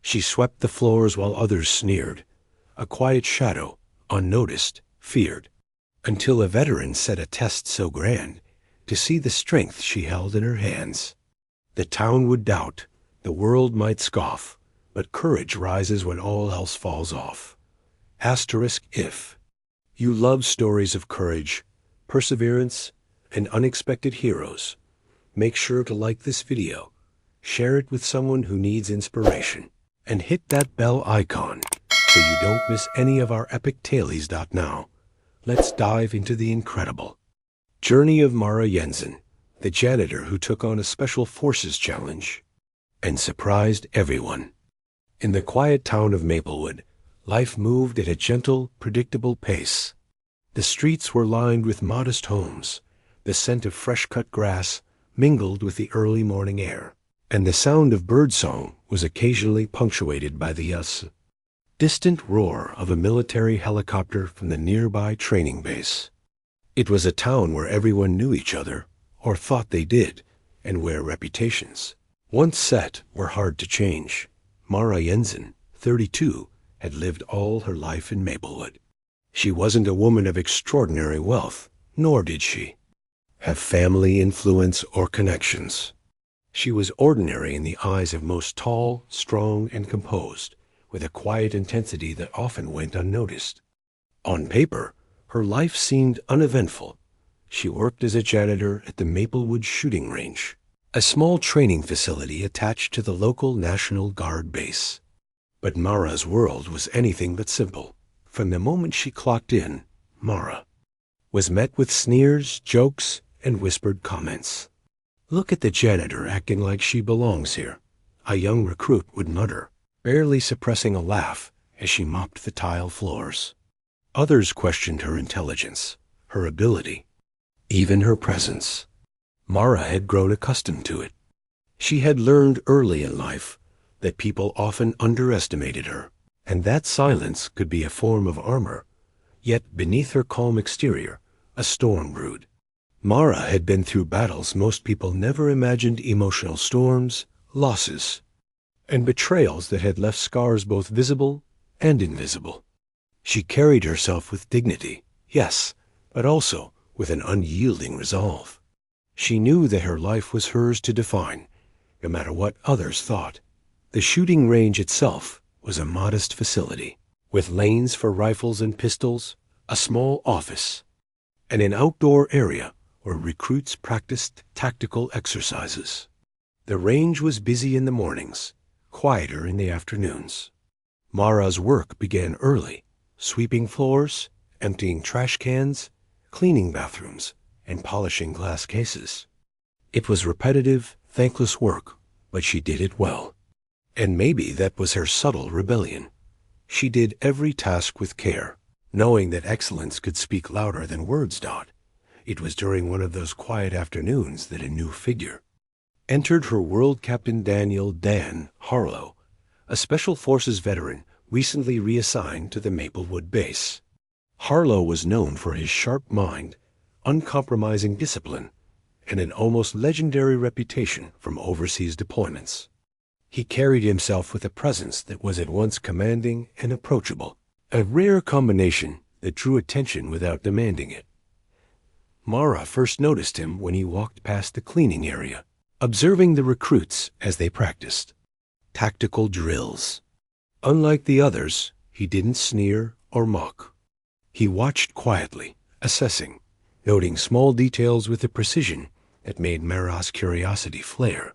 She swept the floors while others sneered. A quiet shadow, unnoticed, feared. Until a veteran set a test so grand, to see the strength she held in her hands. The town would doubt, the world might scoff, but courage rises when all else falls off. Asterisk if. You love stories of courage, perseverance, and unexpected heroes. Make sure to like this video, share it with someone who needs inspiration, and hit that bell icon so you don't miss any of our epic tailies. Now, let's dive into the incredible journey of Mara Jensen, the janitor who took on a Special Forces challenge and surprised everyone. In the quiet town of Maplewood, life moved at a gentle, predictable pace. The streets were lined with modest homes. The scent of fresh-cut grass mingled with the early morning air, and the sound of birdsong was occasionally punctuated by the distant roar of a military helicopter from the nearby training base. It was a town where everyone knew each other, or thought they did, and where reputations, once set, were hard to change. Mara Jensen, 32, had lived all her life in Maplewood. She wasn't a woman of extraordinary wealth, nor did she have family influence or connections. She was ordinary in the eyes of most, tall, strong, and composed, with a quiet intensity that often went unnoticed. On paper, her life seemed uneventful. She worked as a janitor at the Maplewood Shooting Range, a small training facility attached to the local National Guard base. But Mara's world was anything but simple. From the moment she clocked in, Mara was met with sneers, jokes, and whispered comments. "Look at the janitor acting like she belongs here," a young recruit would mutter, barely suppressing a laugh as she mopped the tile floors. Others questioned her intelligence, her ability, even her presence. Mara had grown accustomed to it. She had learned early in life that people often underestimated her, and that silence could be a form of armor. Yet beneath her calm exterior, a storm brewed. Mara had been through battles most people never imagined, emotional storms, losses, and betrayals that had left scars both visible and invisible. She carried herself with dignity, yes, but also with an unyielding resolve. She knew that her life was hers to define, no matter what others thought. The shooting range itself was a modest facility, with lanes for rifles and pistols, a small office, and an outdoor area where recruits practiced tactical exercises. The range was busy in the mornings, quieter in the afternoons. Mara's work began early, sweeping floors, emptying trash cans, cleaning bathrooms, and polishing glass cases. It was repetitive, thankless work, but she did it well. And maybe that was her subtle rebellion. She did every task with care, knowing that excellence could speak louder than words. It was during one of those quiet afternoons that a new figure entered her world. Captain Dan Harlow, a Special Forces veteran recently reassigned to the Maplewood base. Harlow was known for his sharp mind, uncompromising discipline, and an almost legendary reputation from overseas deployments. He carried himself with a presence that was at once commanding and approachable, a rare combination that drew attention without demanding it. Mara first noticed him when he walked past the cleaning area, observing the recruits as they practiced tactical drills. Unlike the others, he didn't sneer or mock. He watched quietly, assessing, noting small details with a precision that made Mara's curiosity flare.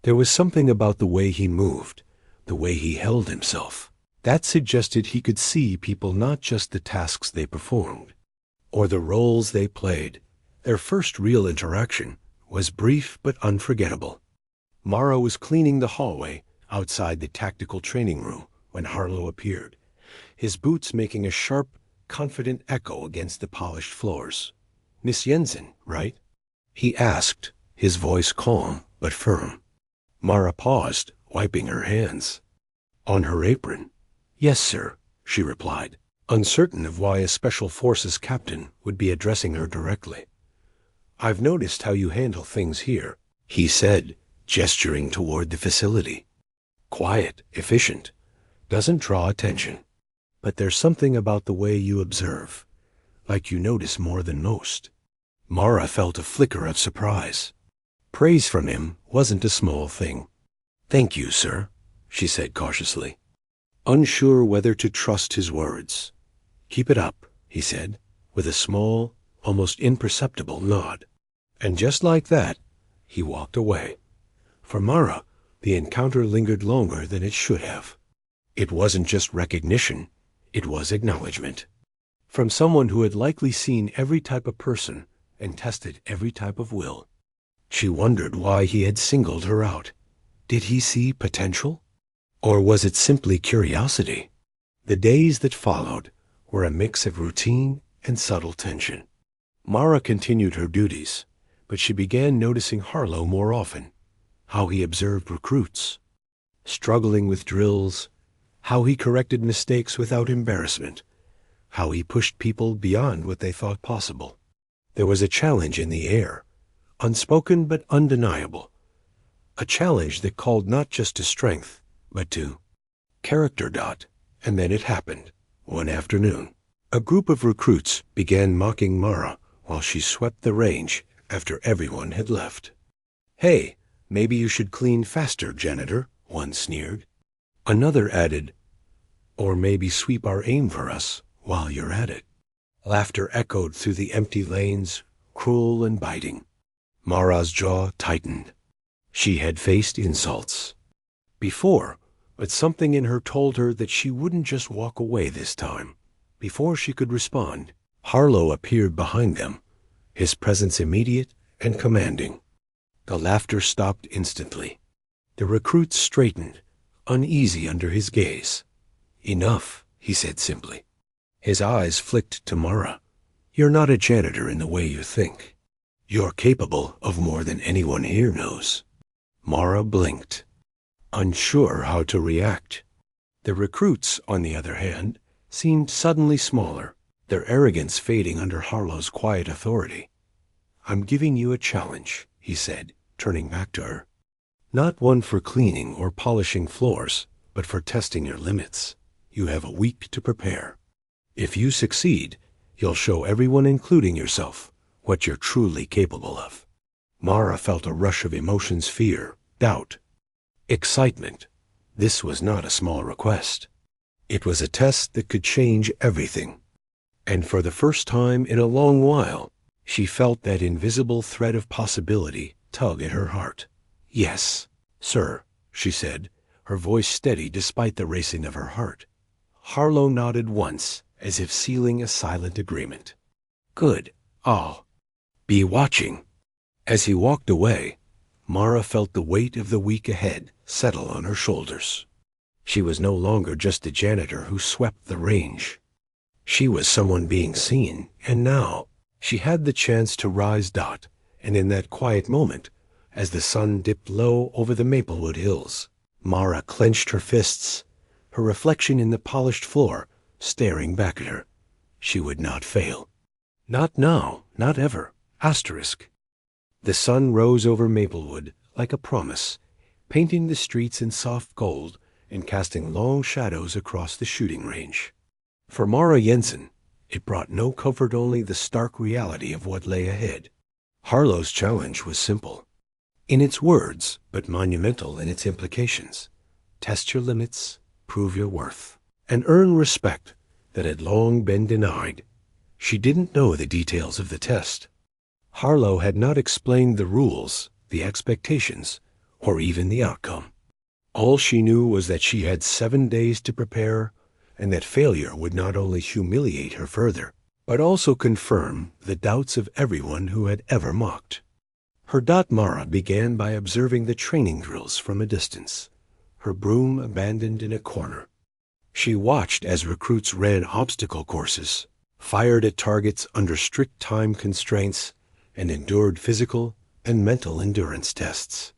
There was something about the way he moved, the way he held himself, that suggested he could see people, not just the tasks they performed, or the roles they played. Their first real interaction was brief but unforgettable. Mara was cleaning the hallway outside the tactical training room when Harlow appeared, his boots making a sharp, confident echo against the polished floors. "Miss Jensen, right?" he asked, his voice calm but firm. Mara paused, wiping her hands. On her apron. "Yes, sir," she replied, uncertain of why a Special Forces captain would be addressing her directly. "I've noticed how you handle things here," he said, gesturing toward the facility. Quiet, efficient, doesn't draw attention. But there's something about the way you observe, like you notice more than most. Mara felt a flicker of surprise. Praise from him wasn't a small thing. "Thank you, sir," she said cautiously, unsure whether to trust his words. "Keep it up," he said, with a small, almost imperceptible nod. And just like that, he walked away. For Mara, the encounter lingered longer than it should have. It wasn't just recognition, it was acknowledgement. From someone who had likely seen every type of person and tested every type of will. She wondered why he had singled her out. Did he see potential? Or was it simply curiosity? The days that followed were a mix of routine and subtle tension. Mara continued her duties, but she began noticing Harlow more often. How he observed recruits, struggling with drills, how he corrected mistakes without embarrassment, how he pushed people beyond what they thought possible. There was a challenge in the air, unspoken but undeniable. A challenge that called not just to strength, but to character. And then it happened. One afternoon, a group of recruits began mocking Mara while she swept the range after everyone had left. "Hey, maybe you should clean faster, Janitor," one sneered. Another added, "Or maybe sweep our aim for us while you're at it." Laughter echoed through the empty lanes, cruel and biting. Mara's jaw tightened. She had faced insults before, but something in her told her that she wouldn't just walk away this time. Before she could respond, Harlow appeared behind them, his presence immediate and commanding. The laughter stopped instantly. The recruits straightened, uneasy under his gaze. "Enough," he said simply. His eyes flicked to Mara. "You're not a janitor in the way you think. You're capable of more than anyone here knows." Mara blinked, unsure how to react. The recruits, on the other hand, seemed suddenly smaller, their arrogance fading under Harlow's quiet authority. "I'm giving you a challenge," he said, turning back to her. "Not one for cleaning or polishing floors, but for testing your limits. You have a week to prepare. If you succeed, you'll show everyone, including yourself, what you're truly capable of." Mara felt a rush of emotions: fear, doubt, excitement. This was not a small request. It was a test that could change everything. And for the first time in a long while, she felt that invisible thread of possibility tug at her heart. "Yes, sir," she said, her voice steady despite the racing of her heart. Harlow nodded once, as if sealing a silent agreement. "Good. I'll be watching." As he walked away, Mara felt the weight of the week ahead settle on her shoulders. She was no longer just a janitor who swept the range. She was someone being seen, and now she had the chance to rise. And in that quiet moment, as the sun dipped low over the Maplewood Hills, Mara clenched her fists, her reflection in the polished floor staring back at her. She would not fail. Not now, not ever. Asterisk. The sun rose over Maplewood like a promise, painting the streets in soft gold and casting long shadows across the shooting range. For Mara Jensen, it brought no comfort, only the stark reality of what lay ahead. Harlow's challenge was simple in its words, but monumental in its implications. Test your limits, prove your worth, and earn respect that had long been denied. She didn't know the details of the test. Harlow had not explained the rules, the expectations, or even the outcome. All she knew was that she had 7 days to prepare, and that failure would not only humiliate her further, but also confirm the doubts of everyone who had ever mocked. Her Mara began by observing the training drills from a distance, her broom abandoned in a corner. She watched as recruits ran obstacle courses, fired at targets under strict time constraints, and endured physical and mental endurance tests.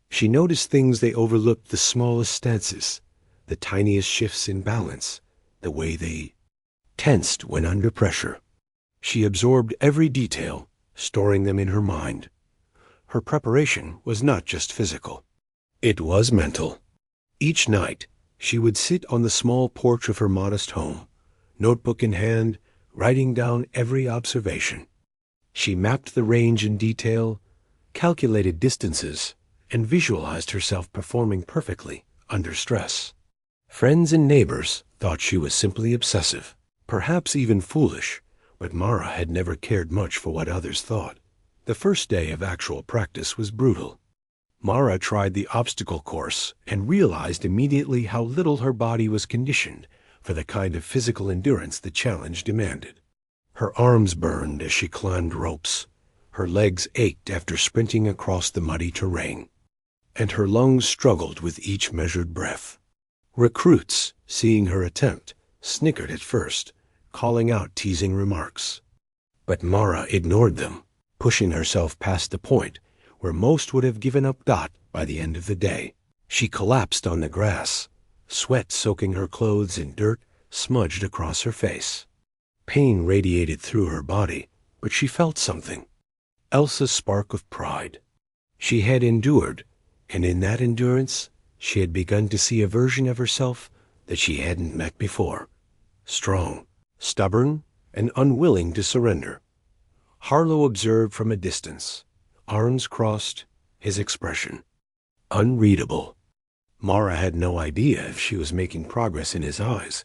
She noticed things they overlooked: the smallest stances, the tiniest shifts in balance, the way they tensed when under pressure. She absorbed every detail, storing them in her mind. Her preparation was not just physical. It was mental. Each night, she would sit on the small porch of her modest home, notebook in hand, writing down every observation. She mapped the range in detail, calculated distances, and visualized herself performing perfectly under stress. Friends and neighbors thought she was simply obsessive, perhaps even foolish, but Mara had never cared much for what others thought. The first day of actual practice was brutal. Mara tried the obstacle course and realized immediately how little her body was conditioned for the kind of physical endurance the challenge demanded. Her arms burned as she climbed ropes, her legs ached after sprinting across the muddy terrain, and her lungs struggled with each measured breath. Recruits, seeing her attempt, snickered at first, calling out teasing remarks. But Mara ignored them, pushing herself past the point where most would have given up by the end of the day. She collapsed on the grass, sweat soaking her clothes and dirt smudged across her face. Pain radiated through her body, but she felt something else, a spark of pride. She had endured, and in that endurance, she had begun to see a version of herself that she hadn't met before. Strong, stubborn, and unwilling to surrender. Harlow observed from a distance, arms crossed, his expression unreadable. Mara had no idea if she was making progress in his eyes,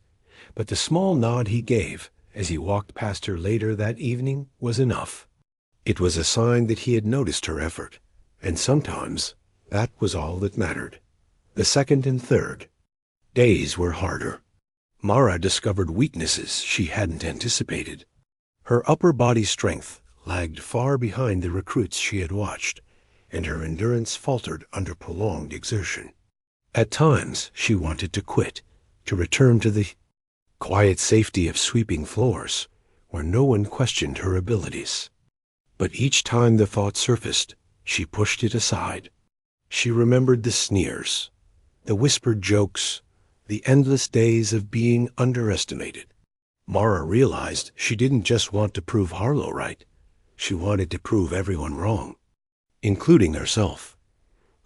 but the small nod he gave as he walked past her later that evening was enough. It was a sign that he had noticed her effort, and sometimes that was all that mattered. The second and third days were harder. Mara discovered weaknesses she hadn't anticipated. Her upper body strength lagged far behind the recruits she had watched, and her endurance faltered under prolonged exertion. At times, she wanted to quit, to return to the quiet safety of sweeping floors, where no one questioned her abilities. But each time the thought surfaced, she pushed it aside. She remembered the sneers, the whispered jokes, the endless days of being underestimated. Mara realized she didn't just want to prove Harlow right. She wanted to prove everyone wrong, including herself.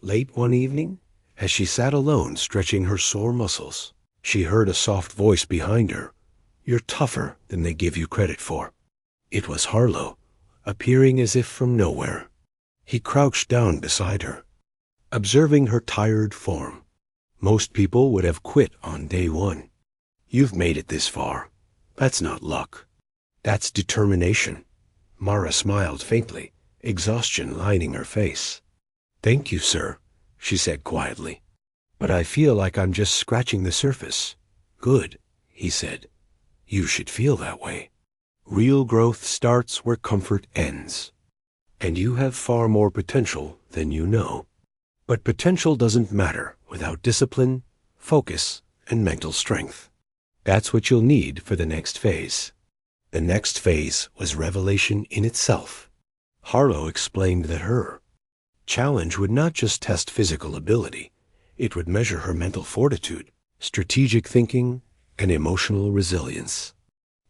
Late one evening, as she sat alone stretching her sore muscles, she heard a soft voice behind her. "You're tougher than they give you credit for." It was Harlow, appearing as if from nowhere. He crouched down beside her, observing her tired form. Most people would have quit on day one. "You've made it this far. That's not luck. That's determination." Mara smiled faintly, exhaustion lining her face. "Thank you, sir," she said quietly. "But I feel like I'm just scratching the surface." "Good," he said. "You should feel that way. Real growth starts where comfort ends. And you have far more potential than you know. But potential doesn't matter without discipline, focus, and mental strength. That's what you'll need for the next phase." The next phase was revelation in itself. Harlow explained that her challenge would not just test physical ability, it would measure her mental fortitude, strategic thinking, and emotional resilience.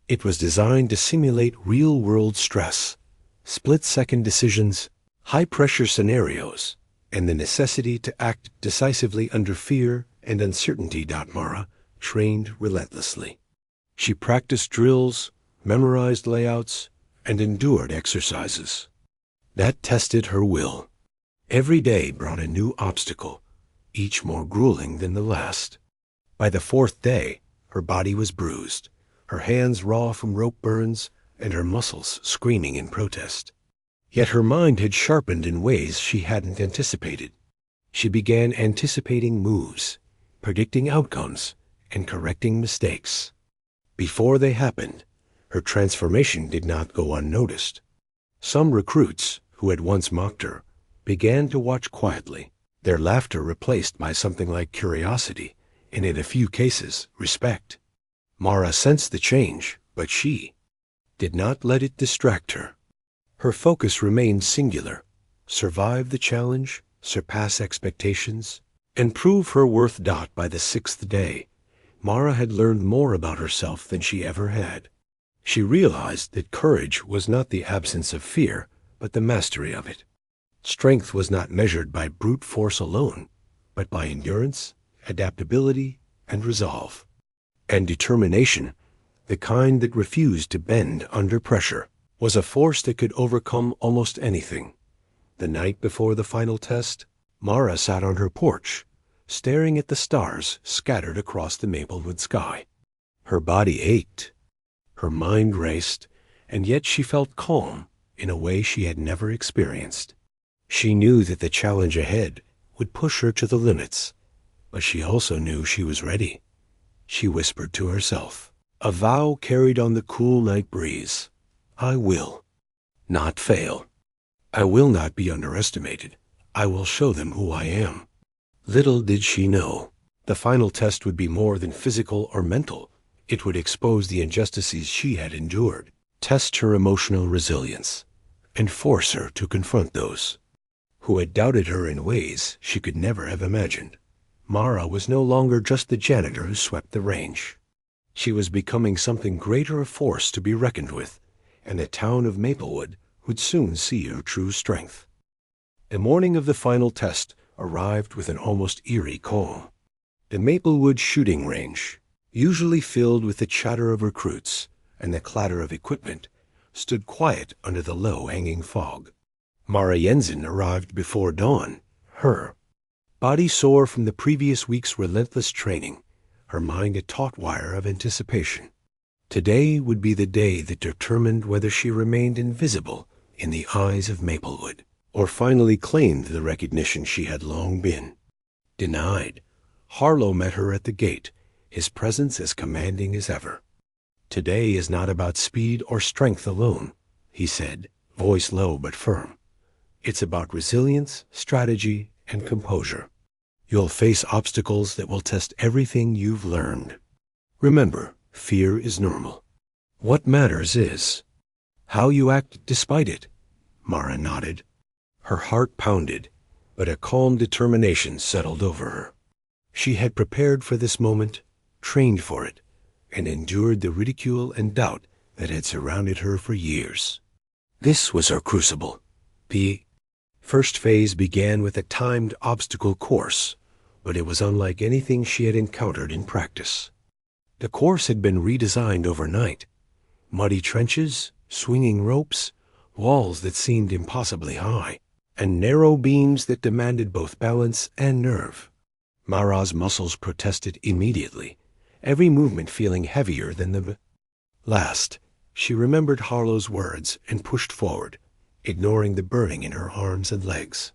It was designed to simulate real-world stress, split-second decisions, high-pressure scenarios, and the necessity to act decisively under fear and uncertainty. Mara trained relentlessly. She practiced drills, memorized layouts, and endured exercises. That tested her will. Every day brought a new obstacle, each more grueling than the last. By the fourth day, her body was bruised, her hands raw from rope burns, and her muscles screaming in protest. Yet her mind had sharpened in ways she hadn't anticipated. She began anticipating moves, predicting outcomes, and correcting mistakes. Before they happened, her transformation did not go unnoticed. Some recruits, who had once mocked her, began to watch quietly, their laughter replaced by something like curiosity, and in a few cases, respect. Mara sensed the change, but she did not let it distract her. Her focus remained singular: survive the challenge, surpass expectations, and prove her worth. By the sixth day, Mara had learned more about herself than she ever had. She realized that courage was not the absence of fear, but the mastery of it. Strength was not measured by brute force alone, but by endurance, adaptability, and resolve. And determination, the kind that refused to bend under pressure, was a force that could overcome almost anything. The night before the final test, Mara sat on her porch, staring at the stars scattered across the Maplewood sky. Her body ached, her mind raced, and yet she felt calm in a way she had never experienced. She knew that the challenge ahead would push her to the limits, but she also knew she was ready. She whispered to herself, a vow carried on the cool night breeze. I will not fail. I will not be underestimated. I will show them who I am. Little did she know, the final test would be more than physical or mental. It would expose the injustices she had endured, test her emotional resilience, and force her to confront those who had doubted her in ways she could never have imagined. Mara was no longer just the janitor who swept the range. She was becoming something greater, a force to be reckoned with, and the town of Maplewood would soon see her true strength. The morning of the final test arrived with an almost eerie calm. The Maplewood shooting range, usually filled with the chatter of recruits and the clatter of equipment, stood quiet under the low-hanging fog. Mara Jensen arrived before dawn, her body sore from the previous week's relentless training, her mind a taut wire of anticipation. Today would be the day that determined whether she remained invisible in the eyes of Maplewood, or finally claimed the recognition she had long been denied. Harlow met her at the gate, his presence as commanding as ever. Today is not about speed or strength alone, he said, voice low but firm. It's about resilience, strategy, and composure. You'll face obstacles that will test everything you've learned. Remember, fear is normal. What matters is how you act despite it. Mara nodded. Her heart pounded, but a calm determination settled over her. She had prepared for this moment, trained for it, and endured the ridicule and doubt that had surrounded her for years. This was her crucible. The first phase began with a timed obstacle course, but it was unlike anything she had encountered in practice. The course had been redesigned overnight. Muddy trenches, swinging ropes, walls that seemed impossibly high, and narrow beams that demanded both balance and nerve. Mara's muscles protested immediately, every movement feeling heavier than the last. She remembered Harlow's words and pushed forward, ignoring the burning in her arms and legs.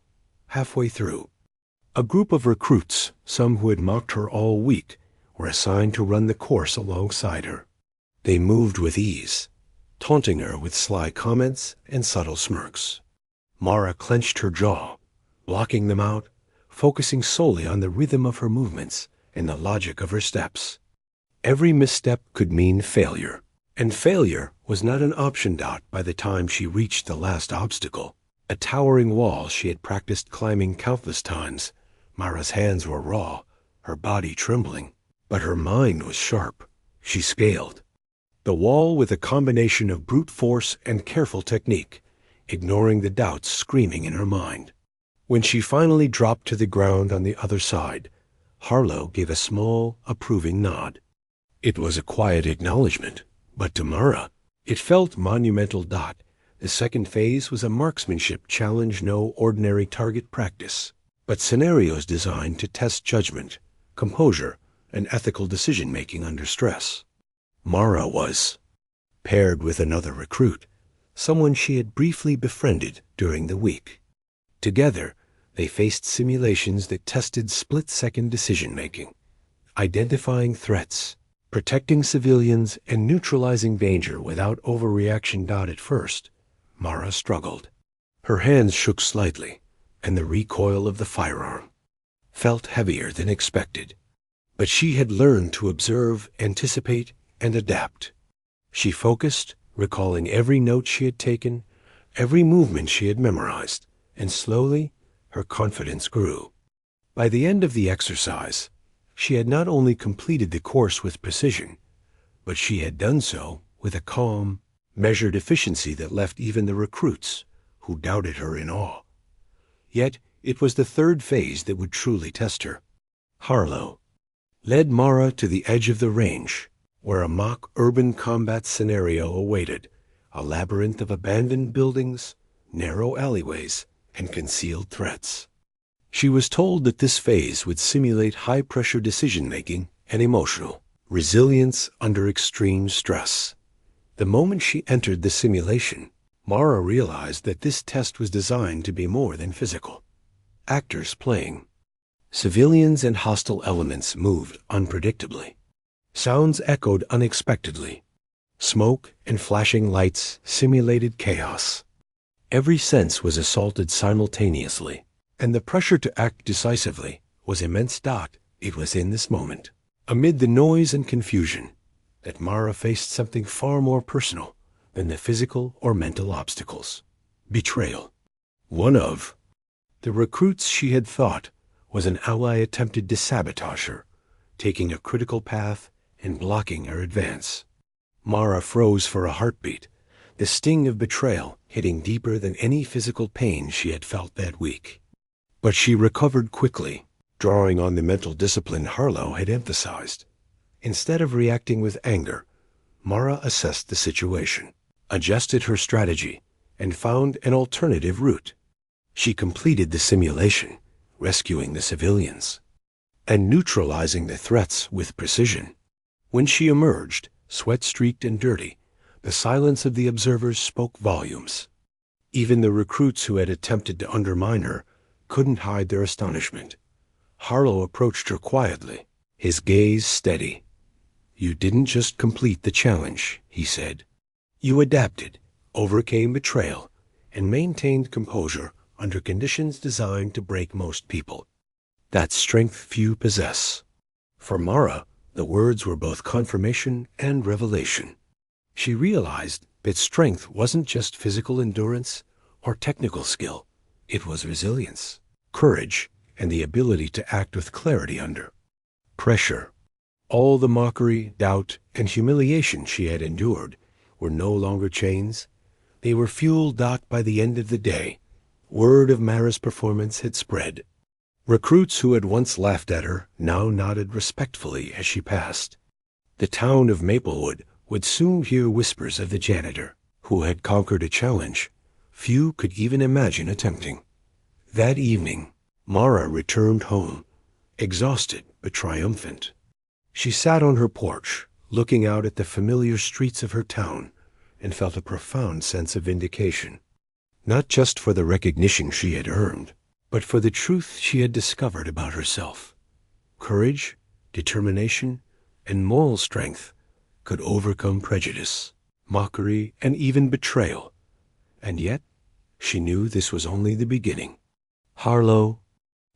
Halfway through, a group of recruits, some who had mocked her all week, were assigned to run the course alongside her. They moved with ease, taunting her with sly comments and subtle smirks. Mara clenched her jaw, blocking them out, focusing solely on the rhythm of her movements and the logic of her steps. Every misstep could mean failure, and failure was not an option. By the time she reached the last obstacle, a towering wall she had practiced climbing countless times, Mara's hands were raw, her body trembling, but her mind was sharp. She scaled the wall with a combination of brute force and careful technique, ignoring the doubts screaming in her mind. When she finally dropped to the ground on the other side, Harlow gave a small, approving nod. It was a quiet acknowledgement, but to Mara, it felt monumental. The second phase was a marksmanship challenge, no ordinary target practice, but scenarios designed to test judgment, composure, and ethical decision-making under stress. Mara was paired with another recruit, someone she had briefly befriended during the week. Together, they faced simulations that tested split-second decision-making, identifying threats, protecting civilians, and neutralizing danger without overreaction. At first, Mara struggled. Her hands shook slightly, and the recoil of the firearm felt heavier than expected. But she had learned to observe, anticipate, and adapt. She focused, recalling every note she had taken, every movement she had memorized, and slowly her confidence grew. By the end of the exercise, she had not only completed the course with precision, but she had done so with a calm, measured efficiency that left even the recruits who doubted her in awe. Yet it was the third phase that would truly test her. Harlow led Mara to the edge of the range, where a mock urban combat scenario awaited, a labyrinth of abandoned buildings, narrow alleyways, and concealed threats. She was told that this phase would simulate high-pressure decision-making and emotional resilience under extreme stress. The moment she entered the simulation, Mara realized that this test was designed to be more than physical. Actors playing. Civilians and hostile elements moved unpredictably. Sounds echoed unexpectedly. Smoke and flashing lights simulated chaos. Every sense was assaulted simultaneously, and the pressure to act decisively was immense. It was in this moment, amid the noise and confusion, that Mara faced something far more personal than the physical or mental obstacles. Betrayal. One of the recruits she had thought was an ally attempted to sabotage her, taking a critical path and blocking her advance. Mara froze for a heartbeat, the sting of betrayal hitting deeper than any physical pain she had felt that week. But she recovered quickly, drawing on the mental discipline Harlow had emphasized. Instead of reacting with anger, Mara assessed the situation, adjusted her strategy, and found an alternative route. She completed the simulation, rescuing the civilians and neutralizing the threats with precision. When she emerged, sweat-streaked and dirty, the silence of the observers spoke volumes. Even the recruits who had attempted to undermine her couldn't hide their astonishment. Harlow approached her quietly, his gaze steady. "You didn't just complete the challenge," he said. "You adapted, overcame betrayal, and maintained composure under conditions designed to break most people. That's strength few possess." For Mara, the words were both confirmation and revelation. She realized that strength wasn't just physical endurance or technical skill. It was resilience, courage, and the ability to act with clarity under pressure. All the mockery, doubt, and humiliation she had endured were no longer chains. They were fuel. By the end of the day, word of Mara's performance had spread. Recruits who had once laughed at her now nodded respectfully as she passed. The town of Maplewood would soon hear whispers of the janitor, who had conquered a challenge few could even imagine attempting. That evening, Mara returned home, exhausted but triumphant. She sat on her porch, looking out at the familiar streets of her town, and felt a profound sense of vindication, not just for the recognition she had earned, but for the truth she had discovered about herself. Courage, determination, and moral strength could overcome prejudice, mockery, and even betrayal. And yet, she knew this was only the beginning. Harlow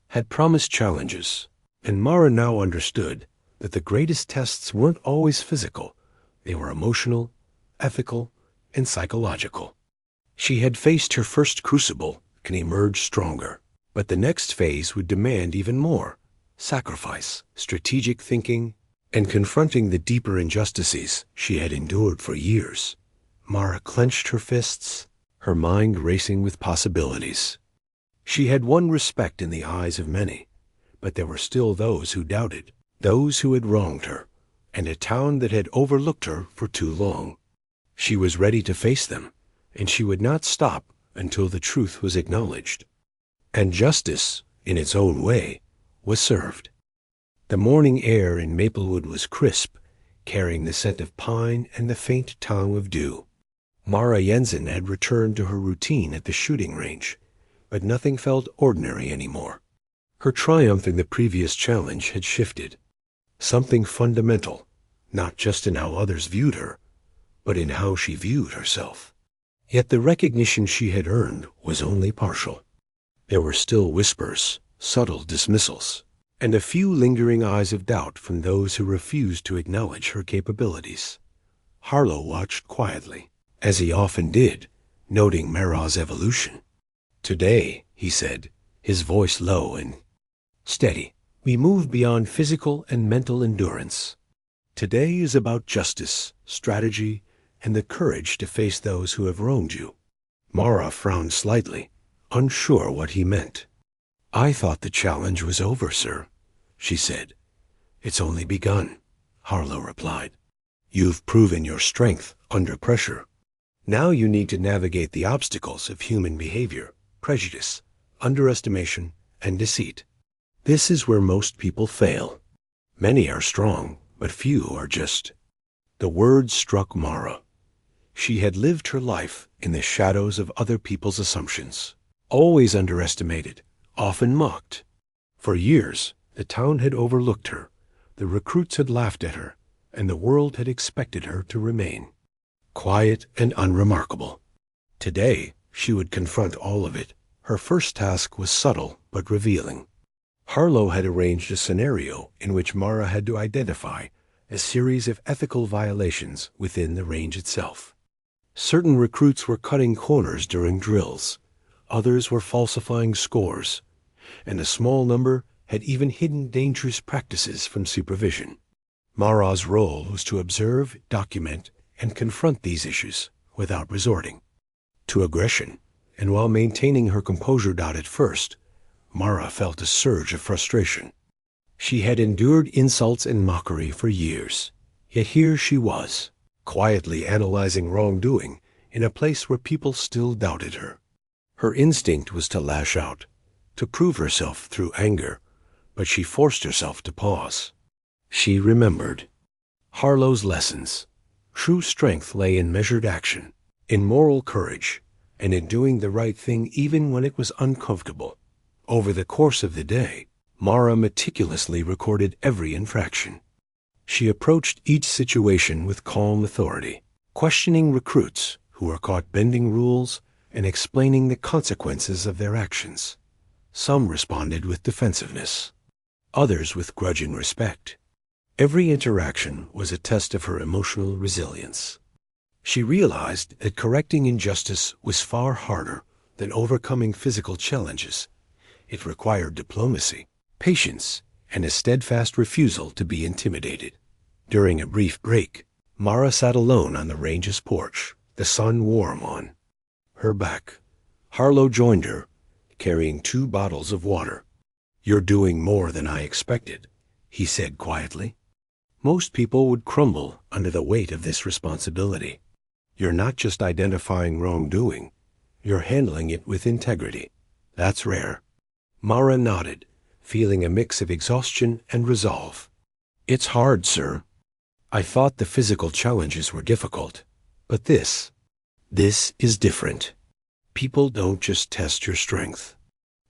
had promised challenges, and Mara now understood that the greatest tests weren't always physical. They were emotional, ethical, and psychological. She had faced her first crucible and emerged stronger, but the next phase would demand even more: sacrifice, strategic thinking, and confronting the deeper injustices she had endured for years. Mara clenched her fists, her mind racing with possibilities. She had won respect in the eyes of many, but there were still those who doubted, those who had wronged her, and a town that had overlooked her for too long. She was ready to face them, and she would not stop until the truth was acknowledged. And justice, in its own way, was served. The morning air in Maplewood was crisp, carrying the scent of pine and the faint tang of dew. Mara Jensen had returned to her routine at the shooting range, but nothing felt ordinary anymore. Her triumph in the previous challenge had shifted. Something fundamental, not just in how others viewed her, but in how she viewed herself. Yet the recognition she had earned was only partial. There were still whispers, subtle dismissals, and a few lingering eyes of doubt from those who refused to acknowledge her capabilities. Harlow watched quietly, as he often did, noting Mara's evolution. "Today," he said, his voice low and steady, "we move beyond physical and mental endurance. Today is about justice, strategy, and the courage to face those who have wronged you." Mara frowned slightly, unsure what he meant. "I thought the challenge was over, sir." she said. It's only begun, Harlow replied. You've proven your strength under pressure. Now you need to navigate the obstacles of human behavior, prejudice, underestimation, and deceit. This is where most people fail. Many are strong, but few are just. The words struck Mara. She had lived her life in the shadows of other people's assumptions, always underestimated, often mocked. For years, the town had overlooked her, the recruits had laughed at her, and the world had expected her to remain quiet and unremarkable. Today, she would confront all of it. Her first task was subtle but revealing. Harlow had arranged a scenario in which Mara had to identify a series of ethical violations within the range itself. Certain recruits were cutting corners during drills, others were falsifying scores, and a small number had even hidden dangerous practices from supervision. Mara's role was to observe, document, and confront these issues without resorting to aggression, and while maintaining her composure. At first, Mara felt a surge of frustration. She had endured insults and mockery for years, yet here she was, quietly analyzing wrongdoing in a place where people still doubted her. Her instinct was to lash out, to prove herself through anger, but she forced herself to pause. She remembered Harlow's lessons. True strength lay in measured action, in moral courage, and in doing the right thing even when it was uncomfortable. Over the course of the day, Mara meticulously recorded every infraction. She approached each situation with calm authority, questioning recruits who were caught bending rules and explaining the consequences of their actions. Some responded with defensiveness, others with grudging respect. Every interaction was a test of her emotional resilience. She realized that correcting injustice was far harder than overcoming physical challenges. It required diplomacy, patience, and a steadfast refusal to be intimidated. During a brief break, Mara sat alone on the range's porch, the sun warm on her back. Harlow joined her, carrying 2 bottles of water. You're doing more than I expected, he said quietly. Most people would crumble under the weight of this responsibility. You're not just identifying wrongdoing, you're handling it with integrity. That's rare. Mara nodded, feeling a mix of exhaustion and resolve. It's hard, sir. I thought the physical challenges were difficult, but this is different. People don't just test your strength.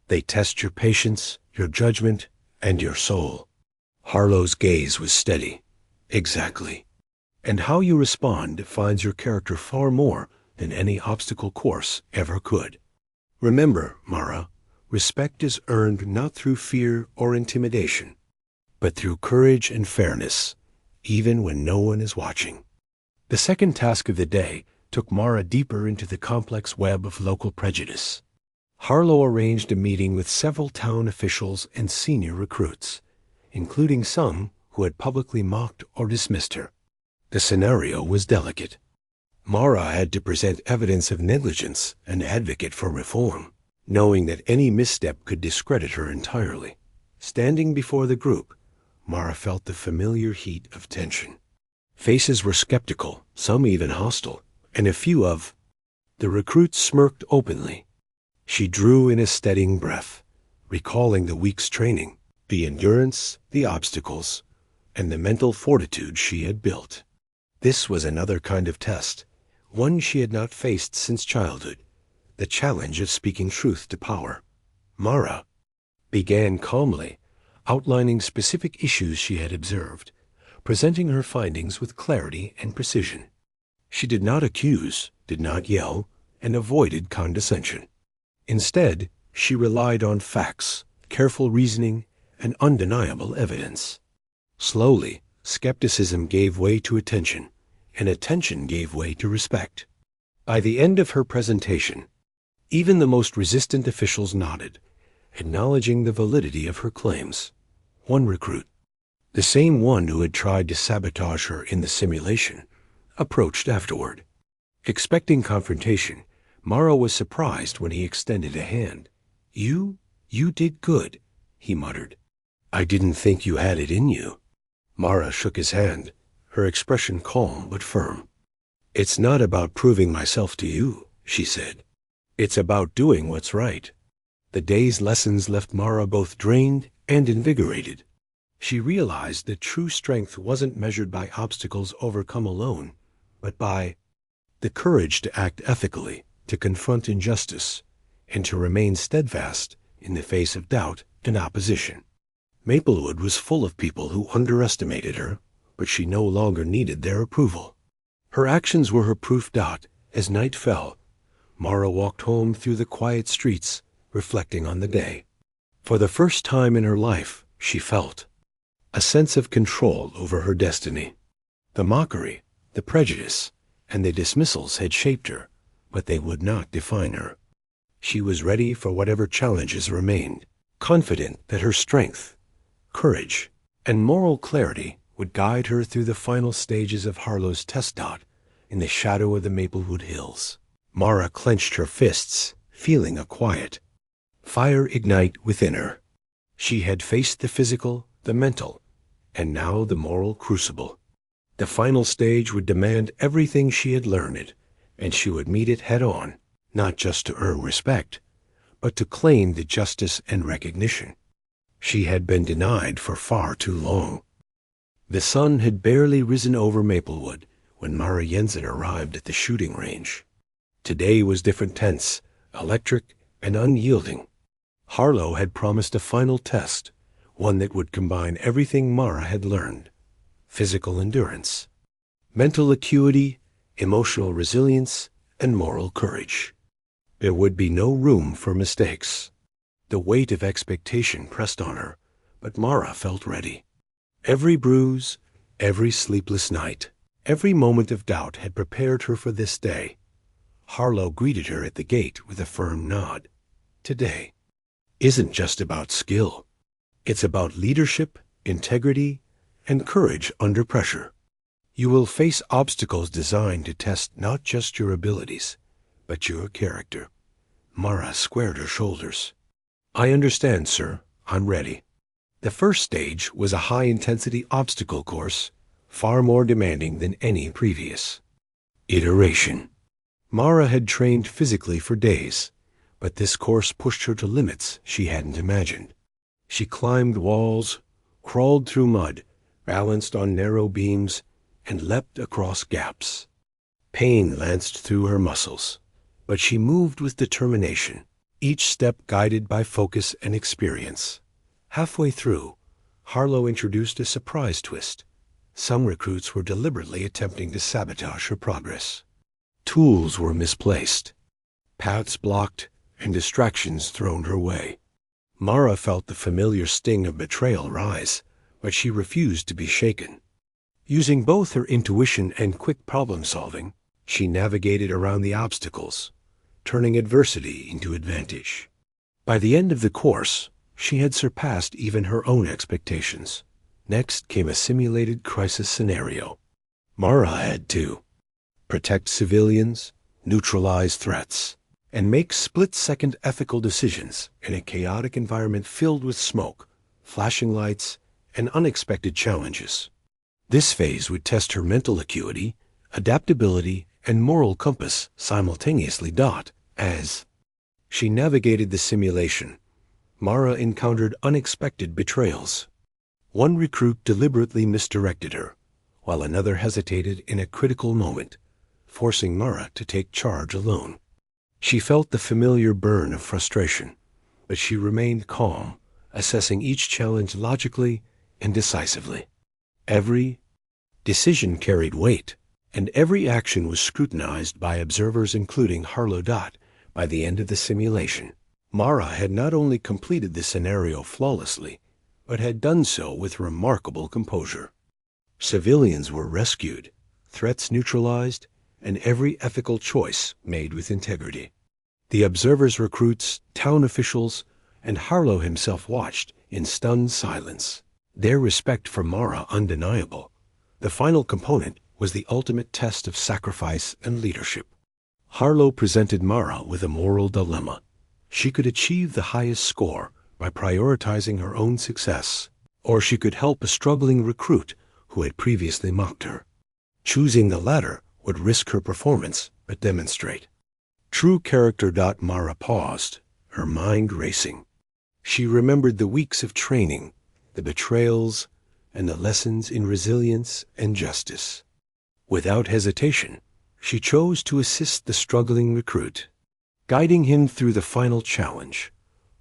They test your patience, your judgment, and your soul. Harlow's gaze was steady. Exactly. And how you respond defines your character far more than any obstacle course ever could. Remember, Mara, respect is earned not through fear or intimidation, but through courage and fairness, even when no one is watching. The second task of the day took Mara deeper into the complex web of local prejudice. Harlow arranged a meeting with several town officials and senior recruits, including some who had publicly mocked or dismissed her. The scenario was delicate. Mara had to present evidence of negligence and advocate for reform, knowing that any misstep could discredit her entirely. Standing before the group, Mara felt the familiar heat of tension. Faces were skeptical, some even hostile, and a few of the recruits smirked openly. She drew in a steadying breath, recalling the week's training, the endurance, the obstacles, and the mental fortitude she had built. This was another kind of test, one she had not faced since childhood, the challenge of speaking truth to power. Mara began calmly, outlining specific issues she had observed, presenting her findings with clarity and precision. She did not accuse, did not yell, and avoided condescension. Instead, she relied on facts, careful reasoning, and undeniable evidence. Slowly, skepticism gave way to attention, and attention gave way to respect. By the end of her presentation, even the most resistant officials nodded, acknowledging the validity of her claims. One recruit, the same one who had tried to sabotage her in the simulation, approached afterward. Expecting confrontation, Mara was surprised when he extended a hand. You did good," he muttered. I didn't think you had it in you. Mara shook his hand, her expression calm but firm. It's not about proving myself to you, she said. It's about doing what's right. The day's lessons left Mara both drained and invigorated. She realized that true strength wasn't measured by obstacles overcome alone, but by the courage to act ethically, to confront injustice, and to remain steadfast in the face of doubt and opposition. Maplewood was full of people who underestimated her, but she no longer needed their approval. Her actions were her proof. As night fell, Mara walked home through the quiet streets, reflecting on the day. For the first time in her life, she felt a sense of control over her destiny. The mockery, the prejudice, and the dismissals had shaped her, but they would not define her. She was ready for whatever challenges remained, confident that her strength, courage, and moral clarity would guide her through the final stages of Harlow's test. In the shadow of the Maplewood Hills, Mara clenched her fists, feeling a quiet fire ignite within her. She had faced the physical, the mental, and now the moral crucible. The final stage would demand everything she had learned, and she would meet it head-on, not just to earn respect, but to claim the justice and recognition she had been denied for far too long. The sun had barely risen over Maplewood when Mara Jensen arrived at the shooting range. Today was different, tense, electric, and unyielding. Harlow had promised a final test, one that would combine everything Mara had learned: physical endurance, mental acuity, emotional resilience, and moral courage. There would be no room for mistakes. The weight of expectation pressed on her, but Mara felt ready. Every bruise, every sleepless night, every moment of doubt had prepared her for this day. Harlow greeted her at the gate with a firm nod. Today isn't just about skill. It's about leadership, integrity, and courage under pressure. You will face obstacles designed to test not just your abilities, but your character. Mara squared her shoulders. I understand, sir. I'm ready. The first stage was a high-intensity obstacle course, far more demanding than any previous iteration. Mara had trained physically for days, but this course pushed her to limits she hadn't imagined. She climbed walls, crawled through mud, balanced on narrow beams, and leapt across gaps. Pain lanced through her muscles, but she moved with determination, each step guided by focus and experience. Halfway through, Harlow introduced a surprise twist. Some recruits were deliberately attempting to sabotage her progress. Tools were misplaced, paths blocked, and distractions thrown her way. Mara felt the familiar sting of betrayal rise, but she refused to be shaken. Using both her intuition and quick problem-solving, she navigated around the obstacles, turning adversity into advantage. By the end of the course, she had surpassed even her own expectations. Next came a simulated crisis scenario. Mara had to protect civilians, neutralize threats, and make split-second ethical decisions in a chaotic environment filled with smoke, flashing lights, and unexpected challenges. This phase would test her mental acuity, adaptability, and moral compass simultaneously. As she navigated the simulation, Mara encountered unexpected betrayals. One recruit deliberately misdirected her, while another hesitated in a critical moment, forcing Mara to take charge alone. She felt the familiar burn of frustration, but she remained calm, assessing each challenge logically and decisively. Every decision carried weight, and every action was scrutinized by observers, including Harlow. By the end of the simulation, Mara had not only completed the scenario flawlessly, but had done so with remarkable composure. Civilians were rescued, threats neutralized, and every ethical choice made with integrity. The observers, recruits, town officials, and Harlow himself watched in stunned silence, their respect for Mara undeniable. The final component was the ultimate test of sacrifice and leadership. Harlow presented Mara with a moral dilemma. She could achieve the highest score by prioritizing her own success, or she could help a struggling recruit who had previously mocked her. Choosing the latter would risk her performance, but demonstrate true character. Mara paused, her mind racing. She remembered the weeks of training, the betrayals, and the lessons in resilience and justice. Without hesitation, she chose to assist the struggling recruit, guiding him through the final challenge,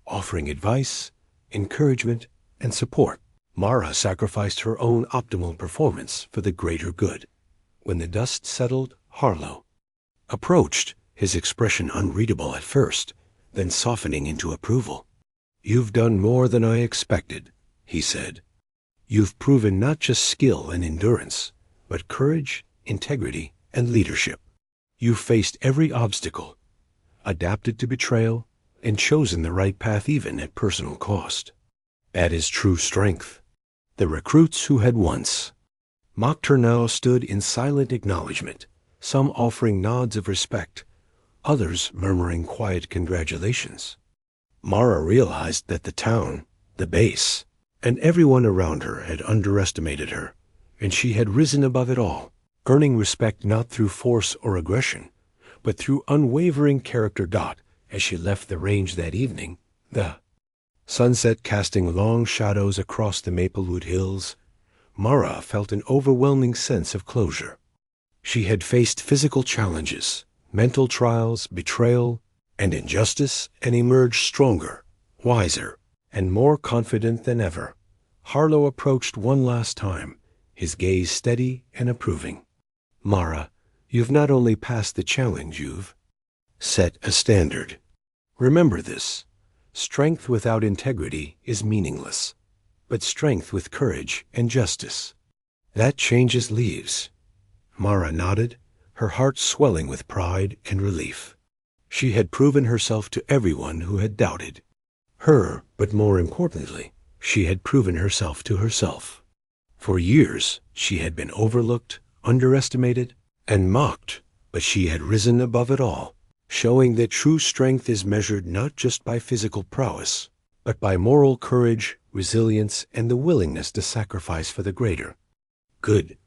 offering advice, encouragement, and support. Mara sacrificed her own optimal performance for the greater good. When the dust settled, Harlow approached, his expression unreadable at first, then softening into approval. "You've done more than I expected," he said. "You've proven not just skill and endurance, but courage, integrity, and leadership. You've faced every obstacle, adapted to betrayal, and chosen the right path even at personal cost. That is true strength." The recruits who had once mocked her now stood in silent acknowledgement, some offering nods of respect, others murmuring quiet congratulations. Mara realized that the town, the base, and everyone around her had underestimated her, and she had risen above it all, earning respect not through force or aggression, but through unwavering character. As she left the range that evening, the sunset casting long shadows across the Maplewood hills, Mara felt an overwhelming sense of closure. She had faced physical challenges, mental trials, betrayal, and injustice, and emerged stronger, wiser, and more confident than ever. Harlow approached one last time, his gaze steady and approving. "Mara, you've not only passed the challenge, you've set a standard. Remember this. Strength without integrity is meaningless, but strength with courage and justice, that changes lives." Mara nodded, her heart swelling with pride and relief. She had proven herself to everyone who had doubted her, but more importantly, she had proven herself to herself. For years, she had been overlooked, underestimated, and mocked, but she had risen above it all, showing that true strength is measured not just by physical prowess, but by moral courage, resilience, and the willingness to sacrifice for the greater good.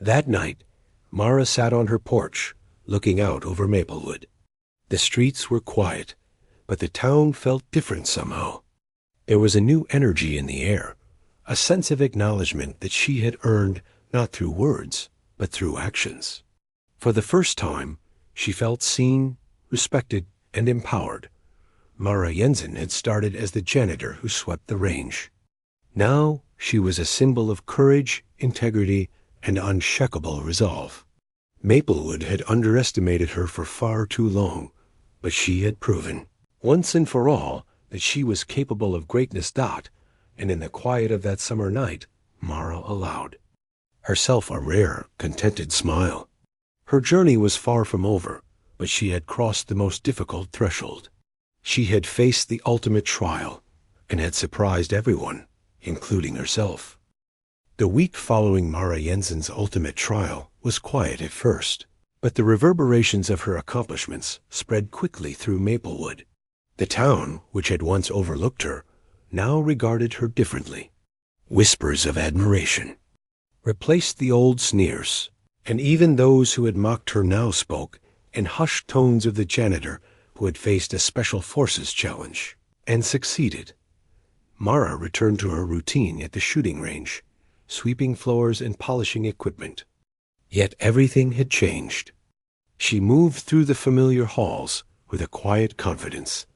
That night, Mara sat on her porch, looking out over Maplewood. The streets were quiet, but the town felt different somehow. There was a new energy in the air, a sense of acknowledgement that she had earned not through words, but through actions. For the first time, she felt seen, respected, and empowered. Mara Jensen had started as the janitor who swept the range. Now she was a symbol of courage, integrity, and unshakable resolve. Maplewood had underestimated her for far too long, but she had proven, once and for all, that she was capable of greatness. And in the quiet of that summer night, Mara allowed herself a rare, contented smile. Her journey was far from over, but she had crossed the most difficult threshold. She had faced the ultimate trial, and had surprised everyone, including herself. The week following Mara Jensen's ultimate trial was quiet at first, but the reverberations of her accomplishments spread quickly through Maplewood. The town, which had once overlooked her, now regarded her differently. Whispers of admiration replaced the old sneers, and even those who had mocked her now spoke in hushed tones of the janitor who had faced a special forces challenge and succeeded. Mara returned to her routine at the shooting range, sweeping floors and polishing equipment. Yet everything had changed. She moved through the familiar halls with a quiet confidence,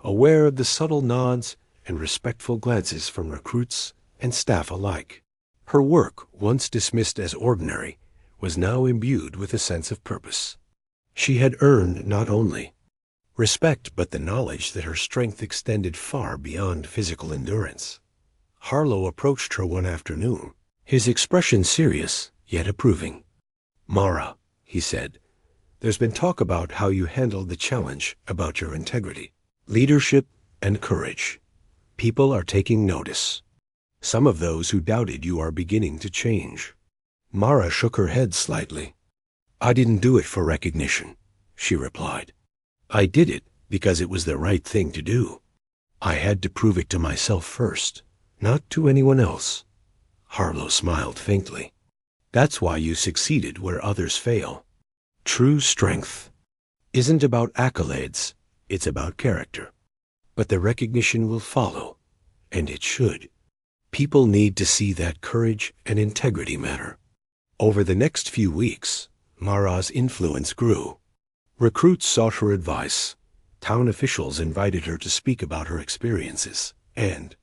aware of the subtle nods and respectful glances from recruits and staff alike. Her work, once dismissed as ordinary, was now imbued with a sense of purpose. She had earned not only respect, but the knowledge that her strength extended far beyond physical endurance. Harlow approached her one afternoon, his expression serious, yet approving. "Mara," he said, "there's been talk about how you handled the challenge, about your integrity, leadership, and courage. People are taking notice. Some of those who doubted you are beginning to change." Mara shook her head slightly. "I didn't do it for recognition," she replied. "I did it because it was the right thing to do. I had to prove it to myself first. not to anyone else. Harlow smiled faintly. That's why you succeeded where others fail. True strength isn't about accolades, it's about character. But the recognition will follow, and it should. People need to see that courage and integrity matter. Over the next few weeks, Mara's influence grew. Recruits sought her advice. Town officials invited her to speak about her experiences, and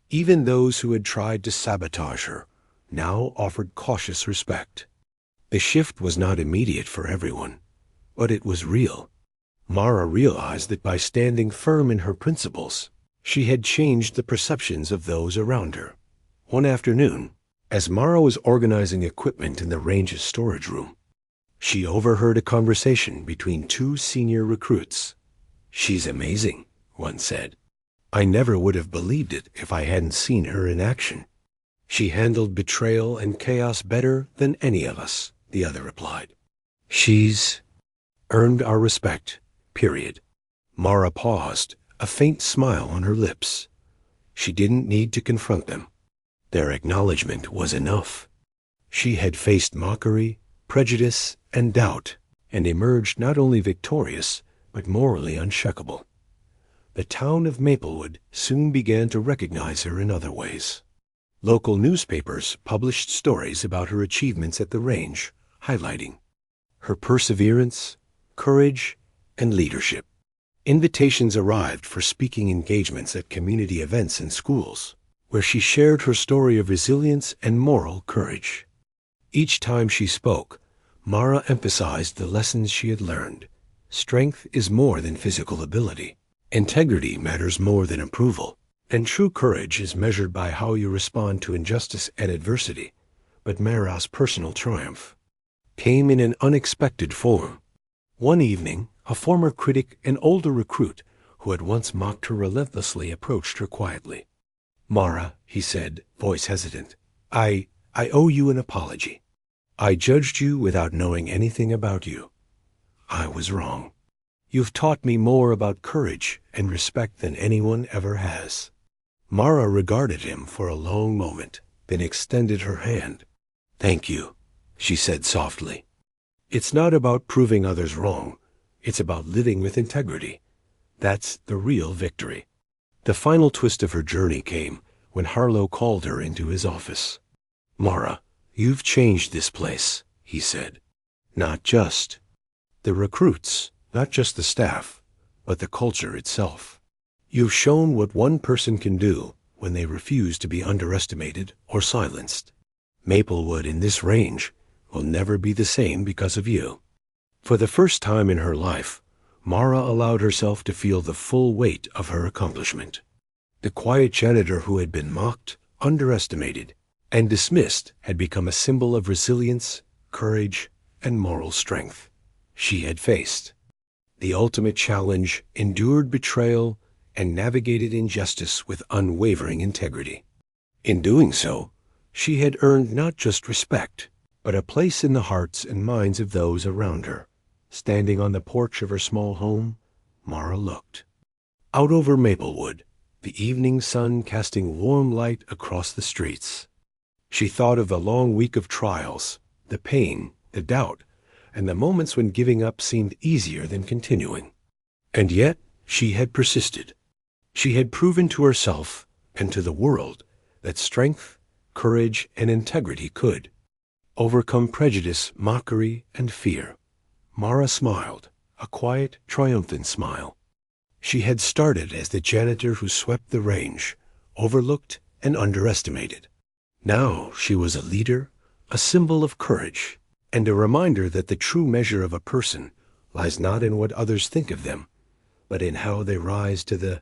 even those who had tried to sabotage her now offered cautious respect. The shift was not immediate for everyone, but it was real. Mara realized that by standing firm in her principles, she had changed the perceptions of those around her. One afternoon, as Mara was organizing equipment in the range's storage room, she overheard a conversation between two senior recruits. "She's amazing," one said. "I never would have believed it if I hadn't seen her in action." "She handled betrayal and chaos better than any of us," the other replied. "She's earned our respect, period." Mara paused, a faint smile on her lips. She didn't need to confront them. Their acknowledgement was enough. She had faced mockery, prejudice, and doubt, and emerged not only victorious, but morally unshakable. The town of Maplewood soon began to recognize her in other ways. Local newspapers published stories about her achievements at the range, highlighting her perseverance, courage, and leadership. Invitations arrived for speaking engagements at community events and schools, where she shared her story of resilience and moral courage. Each time she spoke, Mara emphasized the lessons she had learned. Strength is more than physical ability. Integrity matters more than approval. And true courage is measured by how you respond to injustice and adversity. But Mara's personal triumph came in an unexpected form. One evening, a former critic and older recruit who had once mocked her relentlessly approached her quietly. "Mara," he said, voice hesitant, I owe you an apology. I judged you without knowing anything about you. I was wrong. You've taught me more about courage and respect than anyone ever has." Mara regarded him for a long moment, then extended her hand. "Thank you," she said softly. "It's not about proving others wrong. It's about living with integrity. That's the real victory." The final twist of her journey came when Harlow called her into his office. "Mara, you've changed this place," he said. "Not just the recruits, not just the staff, but the culture itself. You've shown what one person can do when they refuse to be underestimated or silenced. Maplewood in this range will never be the same because of you." For the first time in her life, Mara allowed herself to feel the full weight of her accomplishment. The quiet janitor who had been mocked, underestimated, and dismissed had become a symbol of resilience, courage, and moral strength. She had faced the ultimate challenge, endured betrayal, and navigated injustice with unwavering integrity. In doing so, she had earned not just respect, but a place in the hearts and minds of those around her. Standing on the porch of her small home, Mara looked out over Maplewood, the evening sun casting warm light across the streets. She thought of the long week of trials, the pain, the doubt, and the moments when giving up seemed easier than continuing. And yet she had persisted. She had proven to herself and to the world that strength, courage, and integrity could overcome prejudice, mockery, and fear. Mara smiled, a quiet, triumphant smile. She had started as the janitor who swept the range, overlooked and underestimated. Now she was a leader, a symbol of courage, and a reminder that the true measure of a person lies not in what others think of them, but in how they rise to the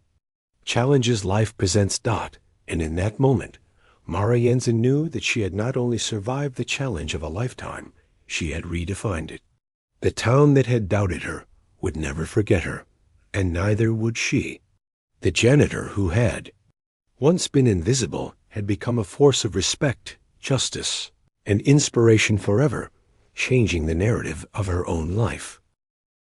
challenges life presents. And in that moment, Mara Jensen knew that she had not only survived the challenge of a lifetime, she had redefined it. The town that had doubted her would never forget her, and neither would she. The janitor who had once been invisible had become a force of respect, justice, and inspiration forever, changing the narrative of her own life.